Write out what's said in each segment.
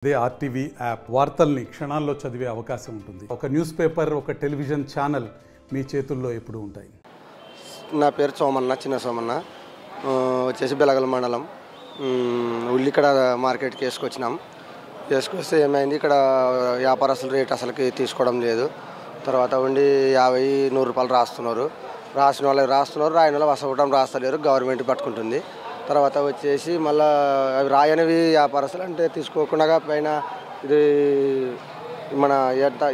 అదే RTV app వార్తల్ని క్షణాల్లో చదివే అవకాశం ఉంటుంది. ఒక న్యూస్ పేపర్, ఒక టెలివిజన్ ఛానల్ మీ చేతుల్లో ఎప్పుడు ఉంటాయి. నా పేరు సోమన్న, చిన్న సోమన్న, వచ్చేసి బెలగల మండలం. ఉల్లిక్కడ మార్కెట్కి వేసుకొస్తే ఏమైంది, ఇక్కడ వ్యాపారస్తులు రేట్ అసలుకి తీసుకోవడం లేదు. తర్వాత ఉండి 50-100 రూపాయలు రాస్తున్నారు. రాసిన వాళ్ళకి రాస్తున్నారు, రాయని వాళ్ళు వసవటం రాస్తలేరు, గవర్నమెంట్ పట్టుకుంటుంది. తర్వాత వచ్చేసి మళ్ళీ అవి రాయనివి వ్యాపారస్తులు అంటే తీసుకోకుండా పైన ఇది మన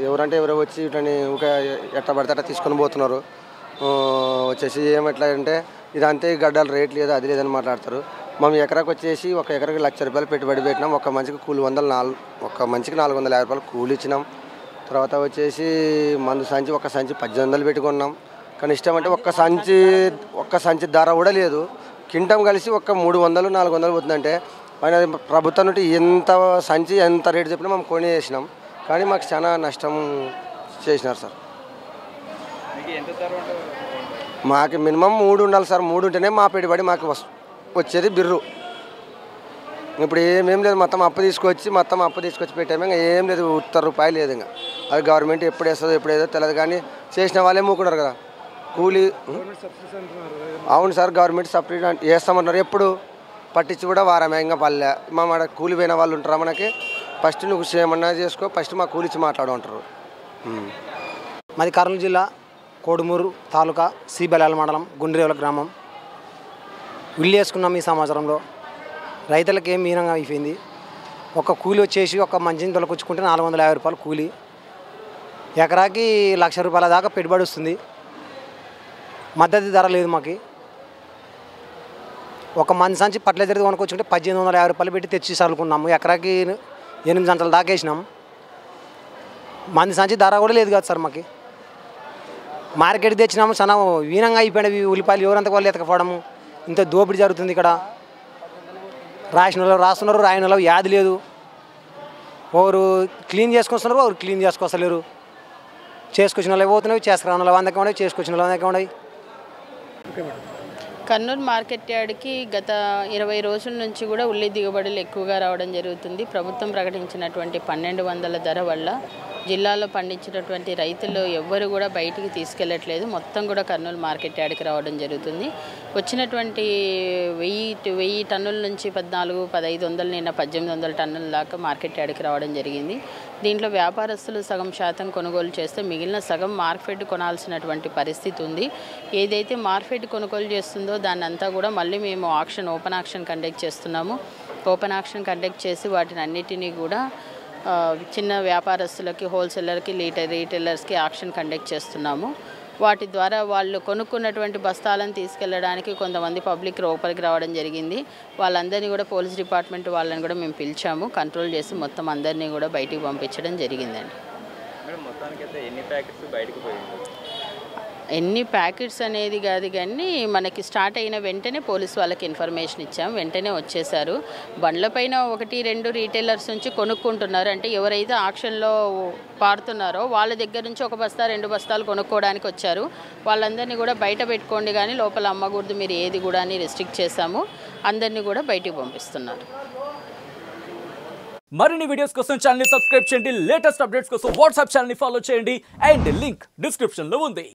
ఎవరంటే ఎవరో వచ్చి వీటిని ఇంకా ఎట్ట పడితే అట్లా తీసుకొని పోతున్నారు. వచ్చేసి ఏమట్లా అంటే ఇదంతే గడ్డలు రేట్ లేదు, అది లేదని మాట్లాడతారు. మేము ఎకరాకి వచ్చేసి ఒక ఎకరాకి 1,00,000 రూపాయలు పెట్టుబడి పెట్టినాం. ఒక మనిషికి కూలి ఒక మనిషికి 450 రూపాయలు కూలి ఇచ్చినాం. తర్వాత వచ్చేసి మందు సంచి ఒక సంచి 1800 పెట్టుకున్నాం. కానీ ఇష్టం అంటే ఒక్క సంచి ధర కూడా లేదు. కింటం కలిసి ఒక 300-400 పోతుందంటే పైన ప్రభుత్వం నుండి ఎంత సంచి ఎంత రేటు చెప్పినా మేము కొని వేసినాం. కానీ మాకు చాలా నష్టం చేసినారు సార్. మాకు మినిమం 3 ఉండాలి సార్. 3 ఉంటేనే మా పెట్టుబడి మాకు వచ్చేది బిర్రు. ఇప్పుడు ఏమేం లేదు, మొత్తం అప్పు తీసుకొచ్చి పెట్టాము. ఇంకా ఏం లేదు, ₹1 లేదు. ఇంకా అది గవర్నమెంట్ ఎప్పుడు వేస్తుందో ఎప్పుడు వేదో తెలియదు. కానీ చేసిన వాళ్ళే మూకున్నారు కదా కూలీ. అవును సార్, గవర్నమెంట్ సబ్సిడీ వేస్తామన్నారు. ఎప్పుడు పట్టించి కూడా వారమే ఇంకా పల్లె. మా కూలి పోయిన వాళ్ళు ఉంటారా మనకి, ఫస్ట్ నువ్వు ఏమన్నా చేసుకో, ఫస్ట్ మా కూలిచ్చి మాట్లాడు అంటారు. మాది కర్నూలు జిల్లా కోడుమూరు తాలూకా బెలగల మండలం గుండ్రేవుల గ్రామం. ఉల్లి వేసుకున్నాం. ఈ సంవత్సరంలో రైతులకు ఏం మీనంగా అయిపోయింది. ఒక కూలి వచ్చేసి ఒక మంచిని తొలకొచ్చుకుంటే 450 రూపాయలు కూలి. ఎకరాకి 1,00,000 రూపాయల దాకా పెట్టుబడి వస్తుంది. మద్దతు ధర లేదు మాకు. ఒక మంది సంచి పట్ల కొనుక్కొచ్చుకుంటే 1,850 రూపాయలు పెట్టి తెచ్చి చల్లుకున్నాము. ఎకరాకి 8 గంటలు దాకా వేసినాం. మంది సంచి ధర కూడా లేదు కదా సార్ మాకు. మార్కెట్కి తెచ్చినాము, చాలా వీనంగా అయిపోయినవి ఉల్లిపాయలు. ఎవరంతా వాళ్ళు ఎతకపోవడము, ఇంత దోపిడీ జరుగుతుంది ఇక్కడ. రాసిన వాళ్ళు రాస్తున్నారు, రాయన వాళ్ళు యాది లేదు. ఒకరు క్లీన్ చేసుకొస్తున్నారు, ఒకరు క్లీన్ చేసుకొస్తలేరు. చేసుకొచ్చిన వాళ్ళు పోతున్నాయి, చేసుకురాని వాళ్ళు వందకే ఉండవు, చేసుకొచ్చిన వాళ్ళు వందకే ఉండవు. కర్నూలు మార్కెట్ యార్డ్కి గత 20 రోజుల నుంచి కూడా ఉల్లి దిగుబడులు ఎక్కువగా రావడం జరుగుతుంది. ప్రభుత్వం ప్రకటించినటువంటి 1200 ధర వల్ల జిల్లాలో పండించినటువంటి రైతులు ఎవ్వరు కూడా బయటికి తీసుకెళ్లట్లేదు. మొత్తం కూడా కర్నూలు మార్కెట్ యార్డ్కి రావడం జరుగుతుంది. వచ్చినటువంటి 1000 టన్నుల నుంచి 1400-1500 నిన్న 1800 టన్నుల దాకా మార్కెట్ యార్డ్కి రావడం జరిగింది. దీంట్లో వ్యాపారస్తులు సగం శాతం కొనుగోలు చేస్తే మిగిలిన సగం మార్కెట్ కొనాల్సినటువంటి పరిస్థితి ఉంది. ఏదైతే మార్కెట్ కొనుగోలు చేస్తుందో దాన్ని అంతా కూడా మళ్ళీ మేము ఓపెన్ ఆక్షన్ కండక్ట్ చేస్తున్నాము. ఓపెన్ ఆక్షన్ కండక్ట్ చేసి వాటిని అన్నిటినీ కూడా చిన్న వ్యాపారస్తులకి, హోల్సేలర్కి, రీటైలర్స్కి ఆక్షన్ కండక్ట్ చేస్తున్నాము. వాటి ద్వారా వాళ్ళు కొనుక్కున్నటువంటి బస్తాలను తీసుకెళ్ళడానికి కొంతమంది పబ్లిక్ లోపలికి రావడం జరిగింది. వాళ్ళందరినీ కూడా పోలీస్ డిపార్ట్మెంట్ వాళ్ళని కూడా మేము పిలిచాము. కంట్రోల్ చేసి మొత్తం అందరినీ కూడా బయటికి పంపించడం జరిగిందండి. ఎన్ని ప్యాకెట్స్ అనేది కాదు, కానీ మనకి స్టార్ట్ అయిన వెంటనే పోలీసు వాళ్ళకి ఇన్ఫర్మేషన్ ఇచ్చాం. వెంటనే వచ్చేసారు. బండ్లపైన 1-2 రీటైలర్స్ నుంచి కొనుక్కుంటున్నారు. అంటే ఎవరైతే ఆక్షన్లో పాడుతున్నారో వాళ్ళ దగ్గర నుంచి 1 బస్తా 2 బస్తాలు కొనుక్కోవడానికి వచ్చారు. వాళ్ళందరినీ కూడా బయట పెట్టుకోండి, కానీ లోపల అమ్మకూడదు మీరు ఏది కూడా అని రెస్ట్రిక్ట్ చేశాము. అందరినీ కూడా బయటికి పంపిస్తున్నారు. మరిన్ని వీడియోస్ కోసం ఛానల్ ని సబ్స్క్రైబ్ చేయండి. లేటెస్ట్ అప్డేట్స్ కోసం వాట్సాప్ ఛానల్ ని ఫాలో చేయండి. అండ్ లింక్ డిస్క్రిప్షన్ లో ఉంది.